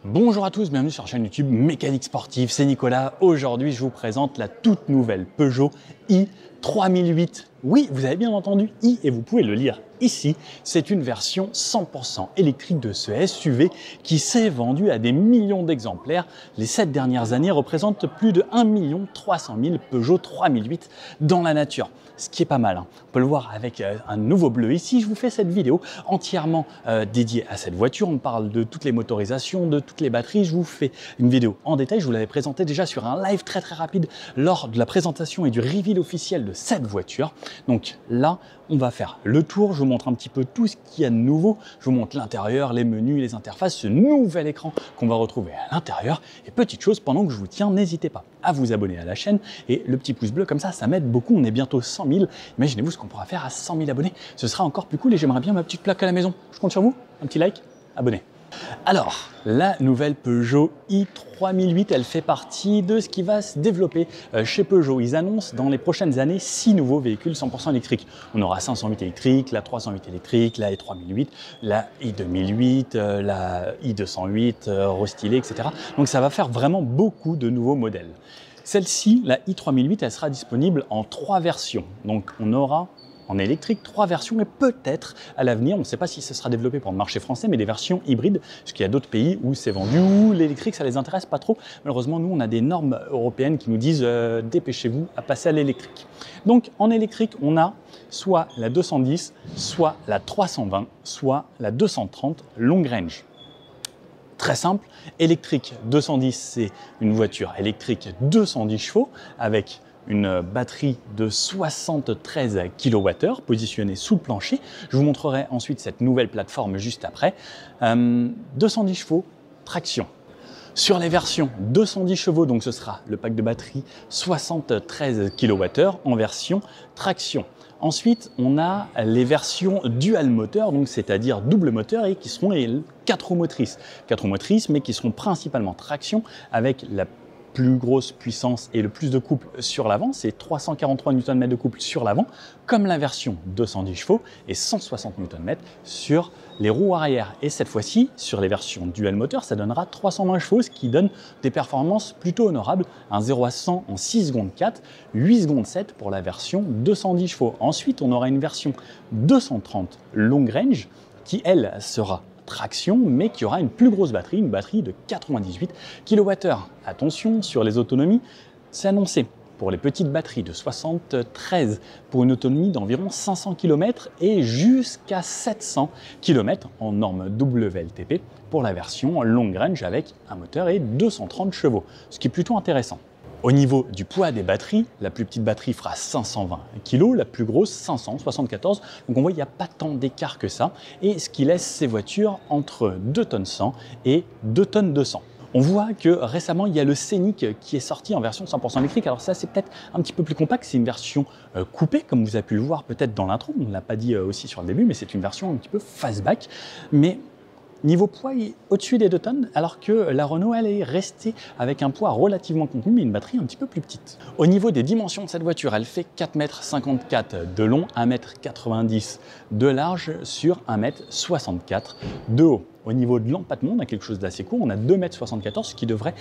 Bonjour à tous, bienvenue sur la chaîne YouTube Mécanique Sportive, c'est Nicolas. Aujourd'hui, je vous présente la toute nouvelle Peugeot i3008. Oui, vous avez bien entendu, i et vous pouvez le lire ici. C'est une version 100% électrique de ce SUV qui s'est vendu à des millions d'exemplaires. Les 7 dernières années représentent plus de 1 300 000 Peugeot 3008 dans la nature. Ce qui est pas mal, hein. On peut le voir avec un nouveau bleu ici. Je vous fais cette vidéo entièrement dédiée à cette voiture. On parle de toutes les motorisations, de toutes les batteries. Je vous fais une vidéo en détail. Je vous l'avais présenté déjà sur un live très rapide lors de la présentation et du reveal officiel de cette voiture. Donc là, on va faire le tour. Je vous montre un petit peu tout ce qu'il y a de nouveau. Je vous montre l'intérieur, les menus, les interfaces, ce nouvel écran qu'on va retrouver à l'intérieur. Et petite chose, pendant que je vous tiens, n'hésitez pas à vous abonner à la chaîne et le petit pouce bleu, comme ça m'aide beaucoup. On est bientôt 100 000. Imaginez-vous ce qu'on pourra faire à 100 000 abonnés. Ce sera encore plus cool et j'aimerais bien ma petite plaque à la maison. Je compte sur vous. Un petit like, abonnez. Alors, la nouvelle Peugeot i3008, elle fait partie de ce qui va se développer chez Peugeot. Ils annoncent dans les prochaines années 6 nouveaux véhicules 100% électriques. On aura 508 électriques, la 308 électrique, la i3008, la i2008, la i208 restylée, etc. Donc ça va faire vraiment beaucoup de nouveaux modèles. Celle-ci, la i3008, elle sera disponible en 3 versions. Donc on aura en électrique 3 versions et peut-être à l'avenir, on ne sait pas si ce sera développé pour le marché français, mais des versions hybrides, parce qu'il y a d'autres pays où c'est vendu, où l'électrique ça les intéresse pas trop. Malheureusement, nous on a des normes européennes qui nous disent dépêchez-vous à passer à l'électrique. Donc en électrique, on a soit la 210, soit la 320, soit la 230 long range. Très simple, électrique 210, c'est une voiture électrique 210 chevaux avec une batterie de 73 kWh positionnée sous le plancher. Je vous montrerai ensuite cette nouvelle plateforme juste après. 210 chevaux, traction. Sur les versions 210 chevaux, donc ce sera le pack de batterie 73 kWh en version traction. Ensuite, on a les versions dual moteur, donc c'est-à-dire double moteur et qui seront 4 roues motrices. 4 roues motrices, mais qui seront principalement traction avec la plus grosse puissance et le plus de couple sur l'avant, c'est 343 Nm de couple sur l'avant, comme la version 210 chevaux et 160 Nm sur les roues arrière. Et cette fois-ci, sur les versions dual moteur, ça donnera 320 chevaux, ce qui donne des performances plutôt honorables. Un 0 à 100 en 6 secondes 4, 8 secondes 7 pour la version 210 chevaux. Ensuite, on aura une version 230 long range qui, elle, sera traction, mais qui aura une plus grosse batterie, une batterie de 98 kWh. Attention, sur les autonomies, c'est annoncé pour les petites batteries de 73 pour une autonomie d'environ 500 km et jusqu'à 700 km en norme WLTP pour la version long range avec un moteur et 230 chevaux, ce qui est plutôt intéressant. Au niveau du poids des batteries, la plus petite batterie fera 520 kg, la plus grosse 574. Donc on voit qu'il n'y a pas tant d'écart que ça. Et ce qui laisse ces voitures entre 2 tonnes 100 et 2 tonnes 200. On voit que récemment, il y a le Scénic qui est sorti en version 100% électrique. Alors ça, c'est peut-être un petit peu plus compact. C'est une version coupée, comme vous avez pu le voir peut-être dans l'intro. On ne l'a pas dit aussi sur le début, mais c'est une version un petit peu fastback. Mais niveau poids, il est au-dessus des 2 tonnes, alors que la Renault, elle est restée avec un poids relativement contenu, mais une batterie un petit peu plus petite. Au niveau des dimensions de cette voiture, elle fait 4,54 m de long, 1,90 m de large sur 1,64 m de haut. Au niveau de l'empattement, on a quelque chose d'assez court, on a 2,74 m, ce qui devrait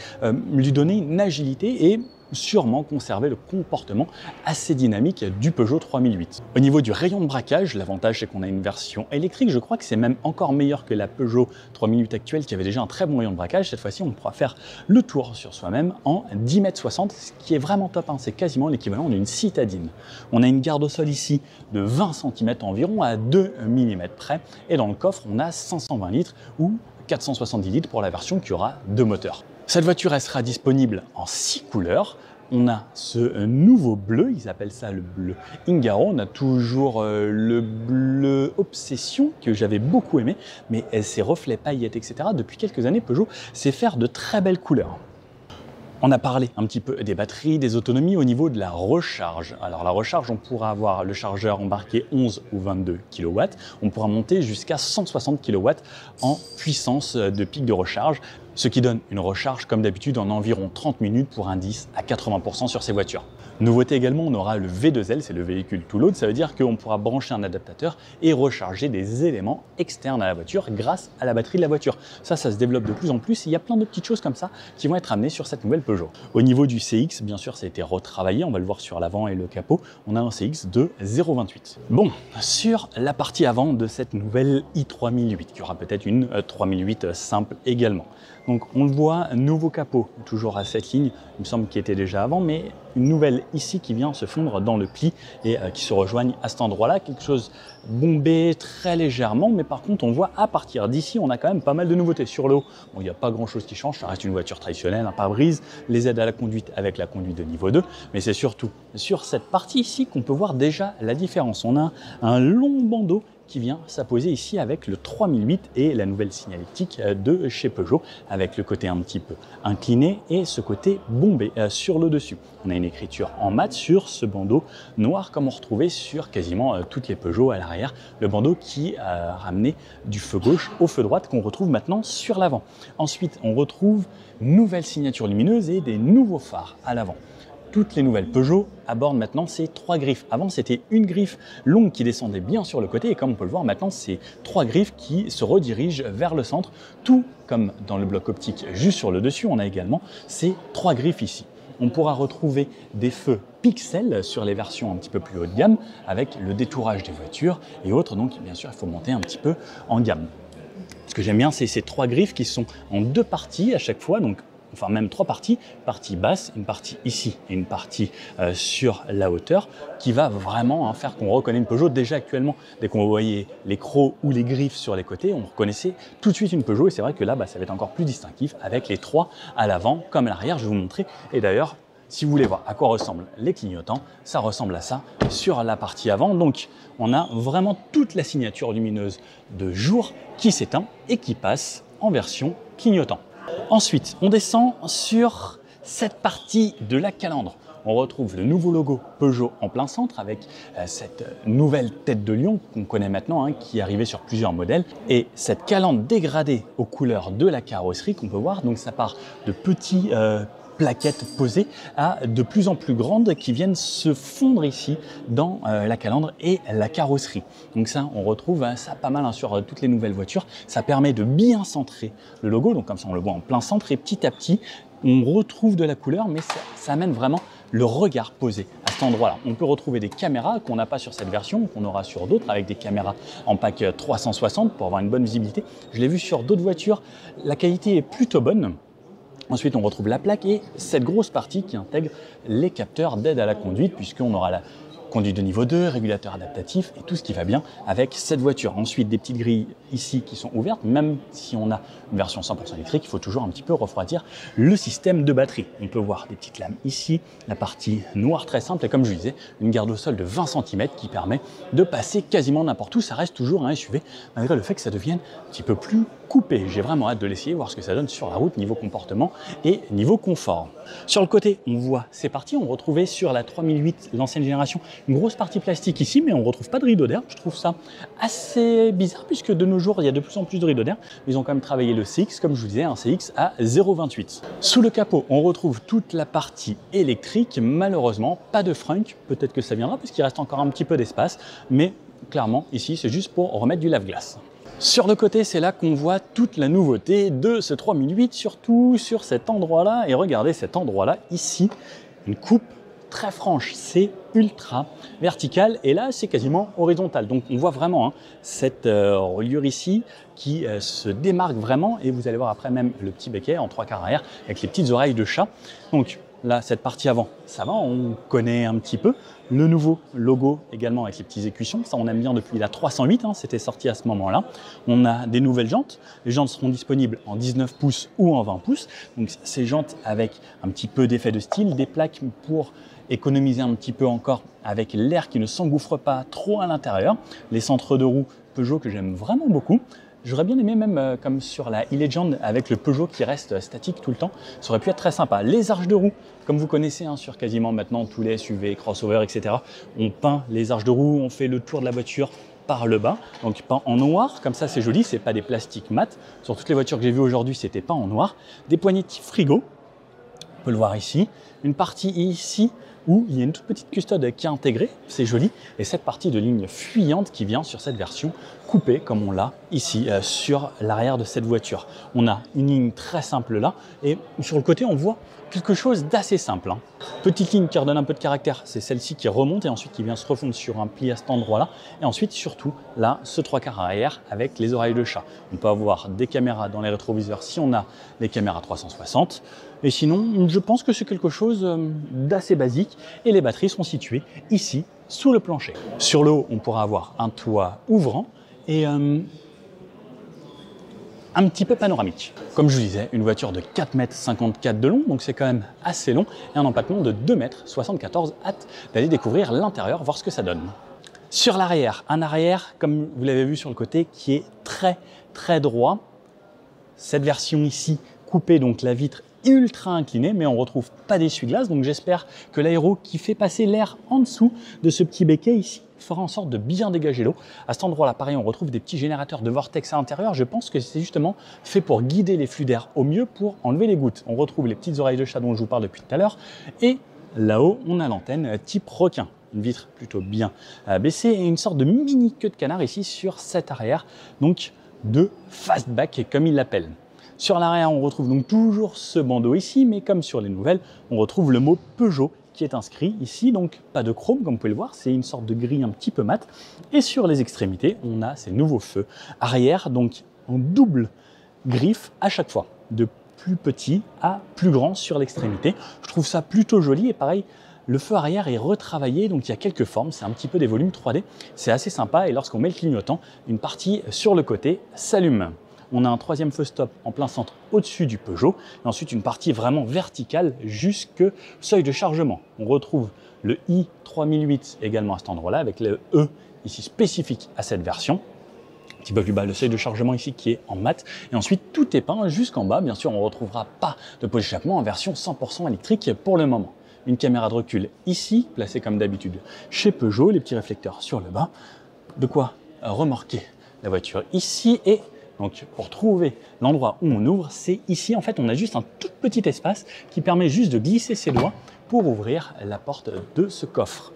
lui donner une agilité et sûrement conserver le comportement assez dynamique du Peugeot 3008. Au niveau du rayon de braquage, l'avantage c'est qu'on a une version électrique, je crois que c'est même encore meilleur que la Peugeot 3008 actuelle qui avait déjà un très bon rayon de braquage. Cette fois-ci, on pourra faire le tour sur soi-même en 10,60 m, ce qui est vraiment top, hein. C'est quasiment l'équivalent d'une citadine. On a une garde au sol ici de 20 cm environ à 2 mm près et dans le coffre, on a 520 litres ou 470 litres pour la version qui aura 2 moteurs. Cette voiture, elle sera disponible en 6 couleurs. On a ce nouveau bleu, ils appellent ça le bleu Ingaro. On a toujours le bleu Obsession que j'avais beaucoup aimé, mais ces reflets paillettes, etc. Depuis quelques années, Peugeot sait faire de très belles couleurs. On a parlé un petit peu des batteries, des autonomies au niveau de la recharge. Alors la recharge, on pourra avoir le chargeur embarqué 11 ou 22 kW. On pourra monter jusqu'à 160 kW en puissance de pic de recharge. ce qui donne une recharge comme d'habitude en environ 30 minutes pour un 10 à 80% sur ces voitures. Nouveauté également, on aura le V2L, c'est le véhicule to load, ça veut dire qu'on pourra brancher un adaptateur et recharger des éléments externes à la voiture grâce à la batterie de la voiture. Ça se développe de plus en plus, il y a plein de petites choses comme ça qui vont être amenées sur cette nouvelle Peugeot. Au niveau du CX, bien sûr, ça a été retravaillé, on va le voir sur l'avant et le capot, on a un CX de 0,28. Bon, sur la partie avant de cette nouvelle i3008, qui aura peut-être une 3008 simple également. Donc on le voit, nouveau capot, toujours à cette ligne, il me semble qu'il était déjà avant, mais une nouvelle ici qui vient se fondre dans le pli et qui se rejoignent à cet endroit-là, quelque chose bombé très légèrement, mais par contre on voit à partir d'ici, on a quand même pas mal de nouveautés. Sur le haut, bon, il n'y a pas grand-chose qui change, ça reste une voiture traditionnelle, un pare-brise, les aides à la conduite avec la conduite de niveau 2, mais c'est surtout sur cette partie ici qu'on peut voir déjà la différence. On a un long bandeau qui vient s'apposer ici avec le 3008 et la nouvelle signalétique de chez Peugeot avec le côté un petit peu incliné et ce côté bombé sur le dessus. On a une écriture en mat sur ce bandeau noir comme on retrouvait sur quasiment toutes les Peugeot à l'arrière. Le bandeau qui a ramené du feu gauche au feu droite qu'on retrouve maintenant sur l'avant. Ensuite, on retrouve nouvelle signature lumineuse et des nouveaux phares à l'avant. Toutes les nouvelles Peugeot abordent maintenant ces 3 griffes. Avant, c'était une griffe longue qui descendait bien sur le côté et comme on peut le voir maintenant, c'est 3 griffes qui se redirigent vers le centre. Tout comme dans le bloc optique juste sur le dessus, on a également ces 3 griffes ici. On pourra retrouver des feux pixels sur les versions un petit peu plus haut de gamme avec le détourage des voitures et autres. Donc bien sûr, il faut monter un petit peu en gamme. Ce que j'aime bien, c'est ces 3 griffes qui sont en 2 parties à chaque fois. Donc enfin même 3 parties, partie basse, une partie ici et une partie sur la hauteur, qui va vraiment faire qu'on reconnaît une Peugeot. Déjà actuellement, dès qu'on voyait les crocs ou les griffes sur les côtés, on reconnaissait tout de suite une Peugeot et c'est vrai que là, ça va être encore plus distinctif avec les 3 à l'avant comme à l'arrière, je vais vous montrer. Et d'ailleurs, si vous voulez voir à quoi ressemblent les clignotants, ça ressemble à ça sur la partie avant. Donc on a vraiment toute la signature lumineuse de jour qui s'éteint et qui passe en version clignotant. Ensuite, on descend sur cette partie de la calandre. On retrouve le nouveau logo Peugeot en plein centre avec cette nouvelle tête de lion qu'on connaît maintenant, qui est arrivée sur plusieurs modèles. Et cette calandre dégradée aux couleurs de la carrosserie qu'on peut voir. Donc ça part de petits plaquettes posées à de plus en plus grandes qui viennent se fondre ici dans la calandre et la carrosserie. Donc ça, on retrouve ça pas mal sur toutes les nouvelles voitures. Ça permet de bien centrer le logo, donc comme ça on le voit en plein centre et petit à petit, on retrouve de la couleur, mais ça amène vraiment le regard posé à cet endroit-là. On peut retrouver des caméras qu'on n'a pas sur cette version, qu'on aura sur d'autres, avec des caméras en pack 360 pour avoir une bonne visibilité. Je l'ai vu sur d'autres voitures, la qualité est plutôt bonne. Ensuite, on retrouve la plaque et cette grosse partie qui intègre les capteurs d'aide à la conduite, puisqu'on aura la conduite de niveau 2, régulateur adaptatif et tout ce qui va bien avec cette voiture. Ensuite, des petites grilles ici qui sont ouvertes, même si on a une version 100% électrique, il faut toujours un petit peu refroidir le système de batterie. On peut voir des petites lames ici, la partie noire très simple et comme je vous disais, une garde au sol de 20 cm qui permet de passer quasiment n'importe où. Ça reste toujours un SUV, malgré le fait que ça devienne un petit peu plus coupé. J'ai vraiment hâte de l'essayer, voir ce que ça donne sur la route niveau comportement et niveau confort. Sur le côté, on voit ces parties. On retrouvait sur la 3008, l'ancienne génération, une grosse partie plastique ici, mais on ne retrouve pas de rideau d'air. Je trouve ça assez bizarre, puisque de nos jours, il y a de plus en plus de rideaux d'air. Ils ont quand même travaillé le CX, comme je vous disais, un CX à 0,28. Sous le capot, on retrouve toute la partie électrique. Malheureusement, pas de frunk. Peut-être que ça viendra, parce qu'il reste encore un petit peu d'espace. Mais clairement, ici, c'est juste pour remettre du lave-glace. Sur le côté, c'est là qu'on voit toute la nouveauté de ce 3008, surtout sur cet endroit-là. Et regardez cet endroit-là, ici, une coupe très franche, c'est ultra vertical et là c'est quasiment horizontal. Donc on voit vraiment cette reliure ici qui se démarque vraiment et vous allez voir après même le petit becquet en 3/4 arrière avec les petites oreilles de chat. Donc là, cette partie avant, ça va, on connaît un petit peu. Le nouveau logo également avec les petits écussons, ça on aime bien depuis la 308, c'était sorti à ce moment-là. On a des nouvelles jantes, les jantes seront disponibles en 19 pouces ou en 20 pouces. Donc ces jantes avec un petit peu d'effet de style, des plaques pour économiser un petit peu encore avec l'air qui ne s'engouffre pas trop à l'intérieur. Les centres de roues Peugeot que j'aime vraiment beaucoup. J'aurais bien aimé même comme sur la e-Legend avec le Peugeot qui reste statique tout le temps. Ça aurait pu être très sympa. Les arches de roue, comme vous connaissez sur quasiment maintenant tous les SUV, crossover, etc. On peint les arches de roue, on fait le tour de la voiture par le bas, donc pas en noir, comme ça c'est joli, c'est pas des plastiques mat. Sur toutes les voitures que j'ai vues aujourd'hui, c'était pas en noir. Des poignées de type frigo, on peut le voir ici. Une partie ici où il y a une toute petite custode qui est intégrée, c'est joli. Et cette partie de ligne fuyante qui vient sur cette version coupée, comme on l'a ici sur l'arrière de cette voiture. On a une ligne très simple là, et sur le côté, on voit quelque chose d'assez simple. Petite ligne qui redonne un peu de caractère, c'est celle-ci qui remonte et ensuite qui vient se refondre sur un pli à cet endroit-là. Et ensuite, surtout, là, ce 3/4 arrière avec les oreilles de chat. On peut avoir des caméras dans les rétroviseurs si on a les caméras 360. Et sinon, je pense que c'est quelque chose d'assez basique. Et les batteries sont situées ici, sous le plancher. Sur le haut, on pourra avoir un toit ouvrant et un petit peu panoramique. Comme je vous disais, une voiture de 4,54 m de long, donc c'est quand même assez long, et un empattement de 2,74 m. Hâte d'aller découvrir l'intérieur, voir ce que ça donne. Sur l'arrière, un arrière, comme vous l'avez vu sur le côté, qui est très droit. Cette version ici, coupée, donc la vitre ultra inclinée, mais on retrouve pas d'essuie-glace, donc j'espère que l'aéro qui fait passer l'air en dessous de ce petit béquet ici fera en sorte de bien dégager l'eau. À cet endroit-là, pareil, on retrouve des petits générateurs de vortex à l'intérieur. Je pense que c'est justement fait pour guider les flux d'air au mieux pour enlever les gouttes. On retrouve les petites oreilles de chat dont je vous parle depuis tout à l'heure. Et là-haut, on a l'antenne type requin. Une vitre plutôt bien baissée et une sorte de mini queue de canard ici sur cet arrière, donc de fastback comme il l'appelle. Sur l'arrière, on retrouve donc toujours ce bandeau ici, mais comme sur les nouvelles, on retrouve le mot Peugeot qui est inscrit ici, donc pas de chrome comme vous pouvez le voir, c'est une sorte de gris un petit peu mat. Et sur les extrémités, on a ces nouveaux feux arrière, donc en double griffe à chaque fois, de plus petit à plus grand sur l'extrémité. Je trouve ça plutôt joli et pareil, le feu arrière est retravaillé, donc il y a quelques formes, c'est un petit peu des volumes 3D, c'est assez sympa et lorsqu'on met le clignotant, une partie sur le côté s'allume. On a un troisième feu stop en plein centre au-dessus du Peugeot et ensuite une partie vraiment verticale jusque seuil de chargement. On retrouve le i3008 également à cet endroit-là avec le E ici spécifique à cette version. Un petit peu plus bas, le seuil de chargement ici qui est en mat. Et ensuite, tout est peint jusqu'en bas. Bien sûr, on ne retrouvera pas de pot d'échappement en version 100% électrique pour le moment. Une caméra de recul ici, placée comme d'habitude chez Peugeot, les petits réflecteurs sur le bas. De quoi remorquer la voiture ici et donc pour trouver l'endroit où on ouvre, c'est ici. En fait, on a juste un tout petit espace qui permet juste de glisser ses doigts pour ouvrir la porte de ce coffre.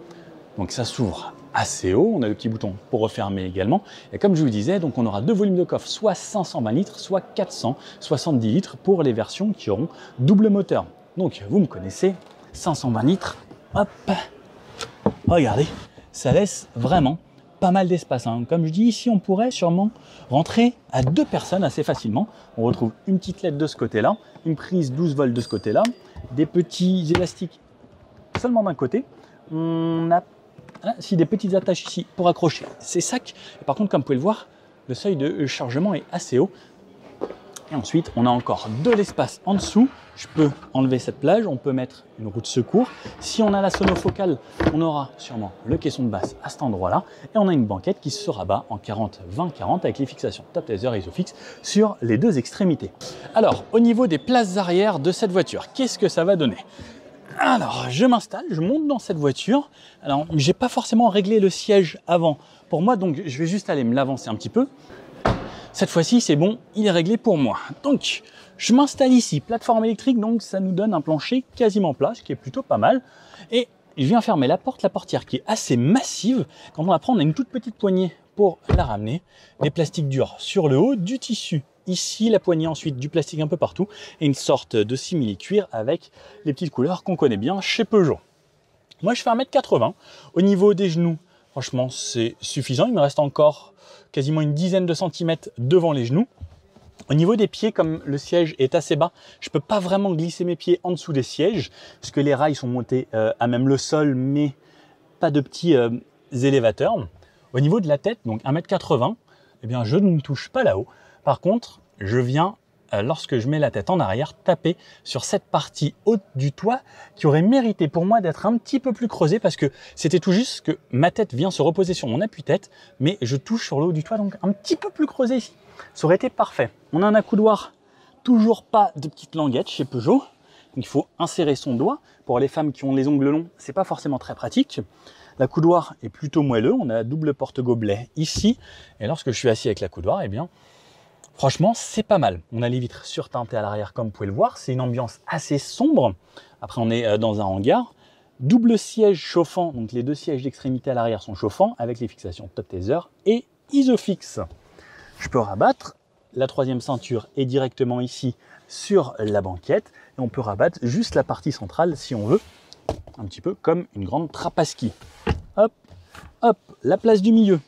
Donc ça s'ouvre assez haut, on a le petit bouton pour refermer également. Et comme je vous disais, donc on aura deux volumes de coffre, soit 520 litres, soit 470 litres pour les versions qui auront double moteur. Donc vous me connaissez, 520 litres, hop, regardez, ça laisse vraiment pas mal d'espace. Comme je dis, ici on pourrait sûrement rentrer à deux personnes assez facilement. On retrouve une petite LED de ce côté-là, une prise 12 volts de ce côté-là, des petits élastiques seulement d'un côté. On a des petites attaches ici pour accrocher ces sacs. Et par contre, comme vous pouvez le voir, le seuil de chargement est assez haut. Et ensuite, on a encore de l'espace en dessous. Je peux enlever cette plage, on peut mettre une roue de secours. Si on a la sonofocale, on aura sûrement le caisson de basse à cet endroit-là. Et on a une banquette qui se rabat en 40-20-40 avec les fixations top laser Isofix sur les deux extrémités. Alors, au niveau des places arrière de cette voiture, qu'est-ce que ça va donner ? Alors, je m'installe, je monte dans cette voiture. Alors, j'ai pas forcément réglé le siège avant pour moi, donc je vais juste aller me l'avancer un petit peu. Cette fois-ci, c'est bon, il est réglé pour moi. Donc, je m'installe ici, plateforme électrique, donc ça nous donne un plancher quasiment plat, ce qui est plutôt pas mal. Et je viens fermer la portière qui est assez massive. Quand on la prend, on a une toute petite poignée pour la ramener. Des plastiques durs sur le haut, du tissu ici, la poignée ensuite, du plastique un peu partout, et une sorte de simili-cuir avec les petites couleurs qu'on connaît bien chez Peugeot. Moi, je fais 1,80 m. Au niveau des genoux, franchement, c'est suffisant. Il me reste encore quasiment une dizaine de centimètres devant les genoux. Au niveau des pieds, comme le siège est assez bas, je ne peux pas vraiment glisser mes pieds en dessous des sièges, parce que les rails sont montés à même le sol, mais pas de petits élévateurs. Au niveau de la tête, donc 1,80 m, eh bien, je ne touche pas là-haut. Par contre, je viens, lorsque je mets la tête en arrière, taper sur cette partie haute du toit qui aurait mérité pour moi d'être un petit peu plus creusée parce que c'était tout juste que ma tête vient se reposer sur mon appuie-tête, mais je touche sur le haut du toit, donc un petit peu plus creusé ici. Ça aurait été parfait. On a un accoudoir, toujours pas de petite languette chez Peugeot. Donc il faut insérer son doigt. Pour les femmes qui ont les ongles longs, c'est pas forcément très pratique. La coudoir est plutôt moelleux, on a double porte-gobelet ici, et lorsque je suis assis avec la coudoir, eh bien, franchement, c'est pas mal. On a les vitres surteintées à l'arrière, comme vous pouvez le voir, c'est une ambiance assez sombre. Après, on est dans un hangar. Double siège chauffant, donc les deux sièges d'extrémité à l'arrière sont chauffants, avec les fixations Top Taser et Isofix. Je peux rabattre, la troisième ceinture est directement ici sur la banquette, et on peut rabattre juste la partie centrale si on veut, un petit peu comme une grande trappe à ski. Hop, hop, la place du milieu.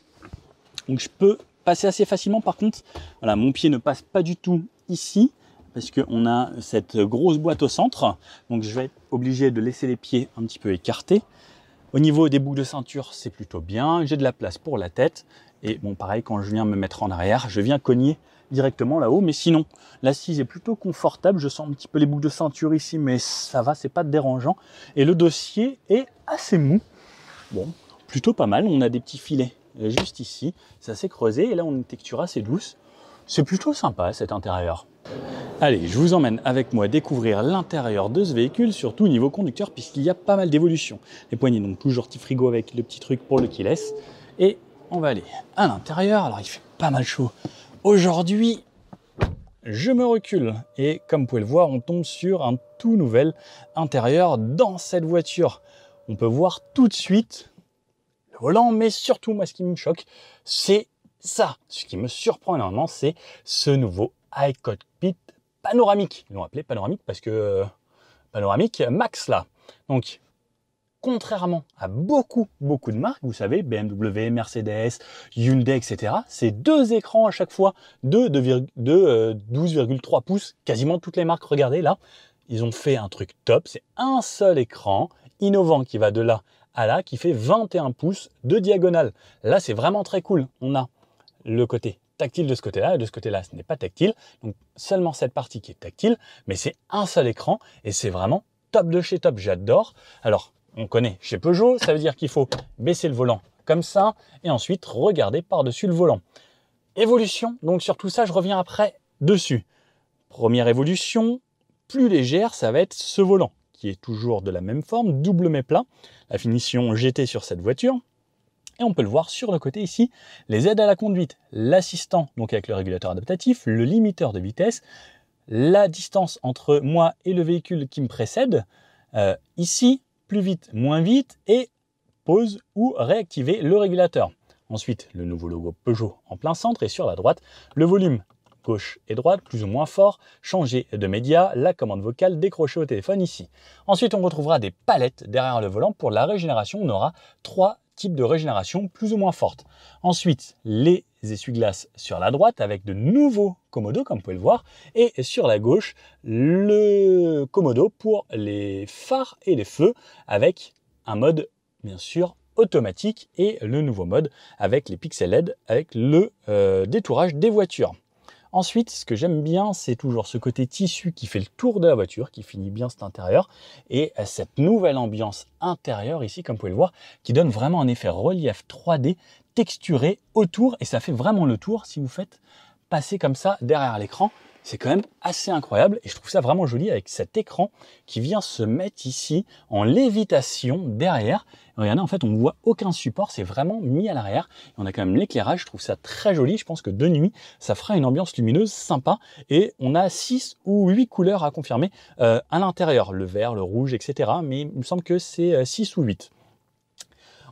Donc je peux passer assez facilement, par contre, voilà, mon pied ne passe pas du tout ici, parce qu'on a cette grosse boîte au centre, donc je vais être obligé de laisser les pieds un petit peu écartés. Au niveau des boucles de ceinture, c'est plutôt bien, j'ai de la place pour la tête, et bon pareil, quand je viens me mettre en arrière, je viens cogner directement là-haut, mais sinon, l'assise est plutôt confortable, je sens un petit peu les boucles de ceinture ici, mais ça va, c'est pas dérangeant, et le dossier est assez mou, bon, plutôt pas mal, on a des petits filets juste ici, c'est assez creusé, et là on a une texture assez douce, c'est plutôt sympa cet intérieur. Allez, je vous emmène avec moi découvrir l'intérieur de ce véhicule, surtout au niveau conducteur, puisqu'il y a pas mal d'évolutions. Les poignées, donc toujours petit frigo avec le petit truc pour le keyless. Et on va aller à l'intérieur. Alors, il fait pas mal chaud. Aujourd'hui, je me recule. Et comme vous pouvez le voir, on tombe sur un tout nouvel intérieur dans cette voiture. On peut voir tout de suite le volant, mais surtout, moi, ce qui me choque, c'est ça. Ce qui me surprend énormément, c'est ce nouveau iCockpit panoramique. Ils l'ont appelé panoramique parce que panoramique max là. Donc, contrairement à beaucoup de marques, vous savez, BMW, Mercedes, Hyundai, etc., c'est deux écrans à chaque fois de 12,3 pouces, quasiment toutes les marques. Regardez là, ils ont fait un truc top, c'est un seul écran innovant qui va de là à là, qui fait 21 pouces de diagonale. Là, c'est vraiment très cool. On a le côté tactile de ce côté-là, et de ce côté-là, ce n'est pas tactile. Donc, seulement cette partie qui est tactile, mais c'est un seul écran, et c'est vraiment top de chez top, j'adore. Alors, on connaît chez Peugeot, ça veut dire qu'il faut baisser le volant comme ça, et ensuite regarder par-dessus le volant. Évolution, donc sur tout ça, je reviens après dessus. Première évolution, plus légère, ça va être ce volant, qui est toujours de la même forme, double mets-plat, la finition GT sur cette voiture. Et on peut le voir sur le côté ici, les aides à la conduite, l'assistant, donc avec le régulateur adaptatif, le limiteur de vitesse, la distance entre moi et le véhicule qui me précède, ici, plus vite, moins vite, et pause ou réactiver le régulateur. Ensuite, le nouveau logo Peugeot en plein centre, et sur la droite, le volume gauche et droite, plus ou moins fort, changer de média, la commande vocale décrochée au téléphone ici. Ensuite, on retrouvera des palettes derrière le volant. Pour la régénération, on aura 3 types de régénération plus ou moins fortes. Ensuite, les essuie-glaces sur la droite avec de nouveaux commodos, comme vous pouvez le voir, et sur la gauche, le commodo pour les phares et les feux avec un mode, bien sûr, automatique, et le nouveau mode avec les pixels LED, avec le détourage des voitures. Ensuite, ce que j'aime bien, c'est toujours ce côté tissu qui fait le tour de la voiture, qui finit bien cet intérieur, et cette nouvelle ambiance intérieure ici, comme vous pouvez le voir, qui donne vraiment un effet relief 3D texturé autour, et ça fait vraiment le tour si vous faites passer comme ça derrière l'écran. C'est quand même assez incroyable, et je trouve ça vraiment joli avec cet écran qui vient se mettre ici en lévitation derrière. Regardez, en fait, on ne voit aucun support, c'est vraiment mis à l'arrière. On a quand même l'éclairage, je trouve ça très joli. Je pense que de nuit, ça fera une ambiance lumineuse sympa. Et on a 6 ou 8 couleurs à confirmer à l'intérieur, le vert, le rouge, etc. Mais il me semble que c'est 6 ou 8.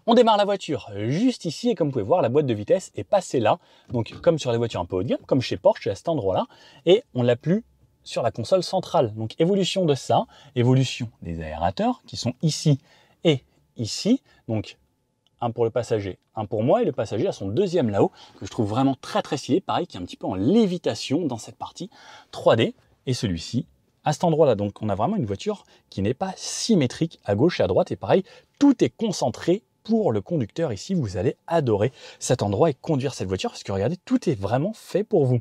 On démarre la voiture juste ici, et comme vous pouvez voir, la boîte de vitesse est passée là. Donc comme sur les voitures un peu haut de gamme, comme chez Porsche, à cet endroit-là. Et on l'a plus sur la console centrale. Donc évolution de ça, évolution des aérateurs qui sont ici et ici. Donc un pour le passager, un pour moi, et le passager a son deuxième là-haut, que je trouve vraiment très stylé. Pareil, qui est un petit peu en lévitation dans cette partie 3D. Et celui-ci à cet endroit-là. Donc on a vraiment une voiture qui n'est pas symétrique à gauche et à droite. Et pareil, tout est concentré pour le conducteur ici. Vous allez adorer cet endroit et conduire cette voiture, parce que regardez, tout est vraiment fait pour vous.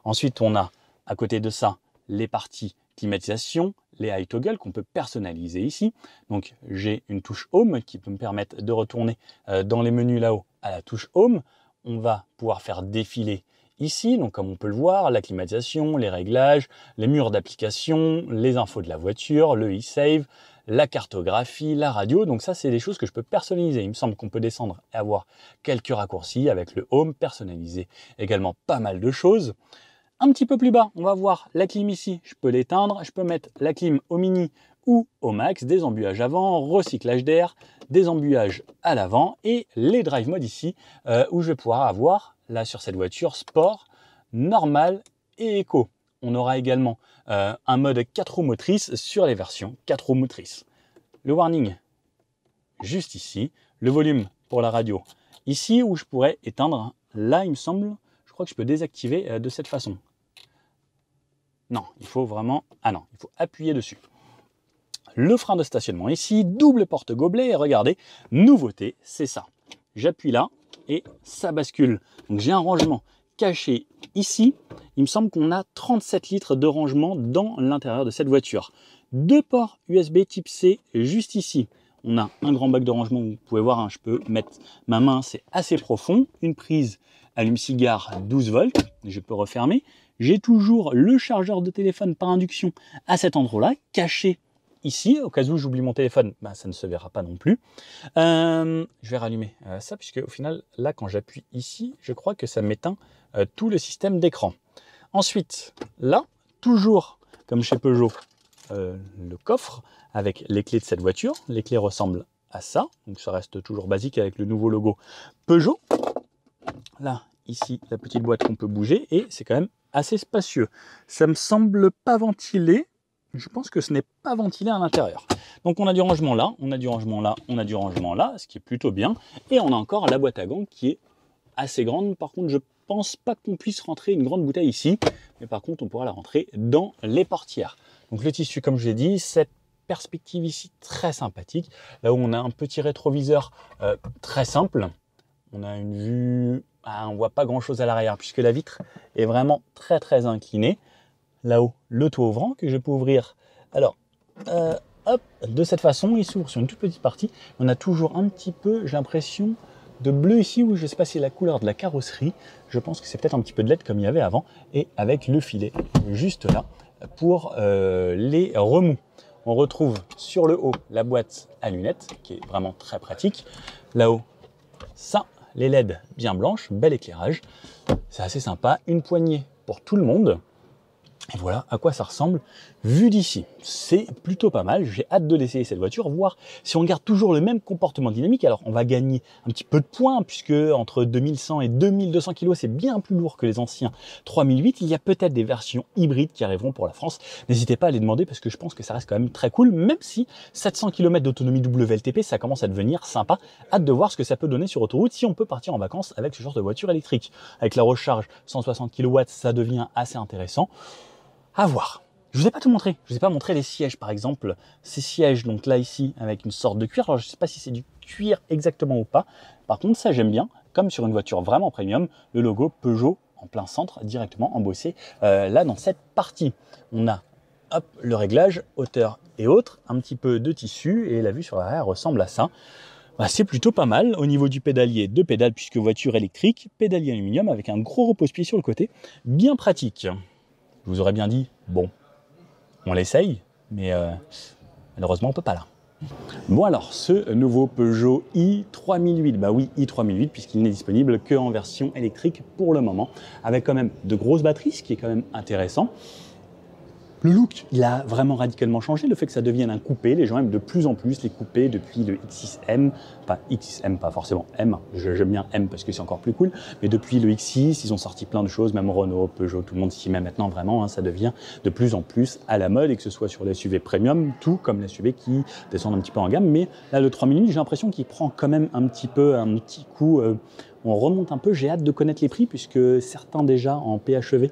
Ensuite, on a à côté de ça les parties climatisation, les high toggle qu'on peut personnaliser ici. Donc j'ai une touche home qui peut me permettre de retourner dans les menus là-haut à la touche home. On va pouvoir faire défiler ici, donc comme on peut le voir, la climatisation, les réglages, les murs d'application, les infos de la voiture, le e-save, la cartographie, la radio. Donc ça, c'est des choses que je peux personnaliser. Il me semble qu'on peut descendre et avoir quelques raccourcis avec le home personnalisé. Également pas mal de choses. Un petit peu plus bas, on va voir la clim ici. Je peux l'éteindre. Je peux mettre la clim au mini ou au max, des embuages avant, recyclage d'air, des embuages à l'avant et les drive modes ici où je vais pouvoir avoir, là sur cette voiture, sport, normal et éco. On aura également un mode 4 roues motrices sur les versions 4 roues motrices. Le warning, juste ici. Le volume pour la radio, ici où je pourrais éteindre. Là, il me semble, je crois que je peux désactiver de cette façon. Non, il faut vraiment... Ah non, il faut appuyer dessus. Le frein de stationnement ici, double porte-gobelet, et regardez, nouveauté, c'est ça. J'appuie là et ça bascule. Donc j'ai un rangement caché ici. Il me semble qu'on a 37 litres de rangement dans l'intérieur de cette voiture. 2 ports USB type C juste ici. On a un grand bac de rangement, vous pouvez voir, hein, je peux mettre ma main, c'est assez profond. Une prise allume-cigare 12 volts, je peux refermer. J'ai toujours le chargeur de téléphone par induction à cet endroit-là, caché ici, au cas où j'oublie mon téléphone, ben, ça ne se verra pas non plus. Je vais rallumer ça, puisque au final, là, quand j'appuie ici, je crois que ça m'éteint tout le système d'écran. Ensuite, là, toujours comme chez Peugeot, le coffre avec les clés de cette voiture. Les clés ressemblent à ça, donc ça reste toujours basique avec le nouveau logo Peugeot. Là, ici, la petite boîte qu'on peut bouger, et c'est quand même assez spacieux. Ça me semble pas ventilé. Je pense que ce n'est pas ventilé à l'intérieur. Donc on a du rangement là, on a du rangement là, on a du rangement là, ce qui est plutôt bien. Et on a encore la boîte à gants qui est assez grande. Par contre, je pense pas qu'on puisse rentrer une grande bouteille ici. Mais par contre, on pourra la rentrer dans les portières. Donc le tissu, comme je l'ai dit, cette perspective ici très sympathique. Là où on a un petit rétroviseur très simple. On a une vue... Ah, on voit pas grand chose à l'arrière puisque la vitre est vraiment très inclinée. Là-haut, le toit ouvrant que je peux ouvrir. Alors, hop, de cette façon, il s'ouvre sur une toute petite partie. On a toujours un petit peu, j'ai l'impression, de bleu ici, où je ne sais pas si c'est la couleur de la carrosserie. Je pense que c'est peut-être un petit peu de LED comme il y avait avant. Et avec le filet juste là pour les remous. On retrouve sur le haut la boîte à lunettes, qui est vraiment très pratique. Là-haut, ça, les LED bien blanches, bel éclairage. C'est assez sympa. Une poignée pour tout le monde. Et voilà à quoi ça ressemble vu d'ici. C'est plutôt pas mal. J'ai hâte de l'essayer cette voiture, voir si on garde toujours le même comportement dynamique. Alors on va gagner un petit peu de points puisque entre 2100 et 2200 kg, c'est bien plus lourd que les anciens 3008. Il y a peut-être des versions hybrides qui arriveront pour la France. N'hésitez pas à les demander parce que je pense que ça reste quand même très cool. Même si 700 km d'autonomie WLTP, ça commence à devenir sympa. Hâte de voir ce que ça peut donner sur autoroute si on peut partir en vacances avec ce genre de voiture électrique. Avec la recharge 160 kW, ça devient assez intéressant. À voir. Je vous ai pas tout montré. Je vous ai pas montré les sièges, par exemple. Ces sièges, donc là, ici, avec une sorte de cuir. Alors, je sais pas si c'est du cuir exactement ou pas. Par contre, ça, j'aime bien. Comme sur une voiture vraiment premium, le logo Peugeot en plein centre, directement embossé là, dans cette partie. On a, hop, le réglage, hauteur et autres, un petit peu de tissu, et la vue sur l'arrière ressemble à ça. Bah, c'est plutôt pas mal. Au niveau du pédalier, 2 pédales, puisque voiture électrique, pédalier aluminium avec un gros repose-pied sur le côté, bien pratique. Je vous aurais bien dit, bon, on l'essaye, mais malheureusement, on ne peut pas là. Bon alors, ce nouveau Peugeot i3008, bah oui, i3008, puisqu'il n'est disponible qu'en version électrique pour le moment, avec quand même de grosses batteries, ce qui est quand même intéressant. Le look, il a vraiment radicalement changé. Le fait que ça devienne un coupé, les gens aiment de plus en plus les coupés depuis le X6M. Enfin, X6M, pas forcément M. J'aime bien M parce que c'est encore plus cool. Mais depuis le X6, ils ont sorti plein de choses. Même Renault, Peugeot, tout le monde s'y met maintenant vraiment. Hein, ça devient de plus en plus à la mode. Et que ce soit sur les SUV premium, tout comme les SUV qui descendent un petit peu en gamme. Mais là, le 3008, j'ai l'impression qu'il prend quand même un petit coup... on remonte un peu, j'ai hâte de connaître les prix puisque certains déjà en PHEV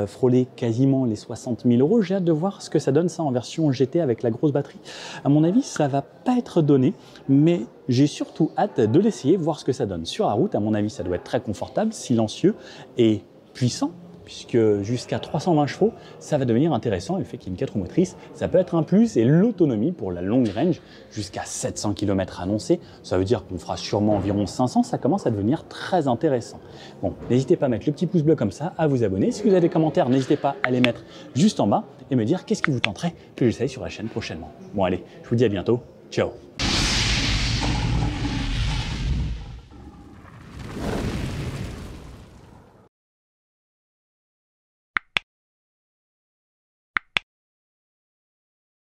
frôlaient quasiment les 60 000 €. J'ai hâte de voir ce que ça donne ça en version GT avec la grosse batterie. À mon avis, ça va pas être donné, mais j'ai surtout hâte de l'essayer, voir ce que ça donne sur la route. À mon avis, ça doit être très confortable, silencieux et puissant. Puisque jusqu'à 320 chevaux, ça va devenir intéressant. Et le fait qu'il y ait une 4 roues motrices, ça peut être un plus. Et l'autonomie pour la longue range, jusqu'à 700 km annoncé, ça veut dire qu'on fera sûrement environ 500. Ça commence à devenir très intéressant. Bon, n'hésitez pas à mettre le petit pouce bleu comme ça, à vous abonner. Si vous avez des commentaires, n'hésitez pas à les mettre juste en bas. et me dire qu'est-ce qui vous tenterait que j'essaye sur la chaîne prochainement. Bon allez, je vous dis à bientôt. Ciao.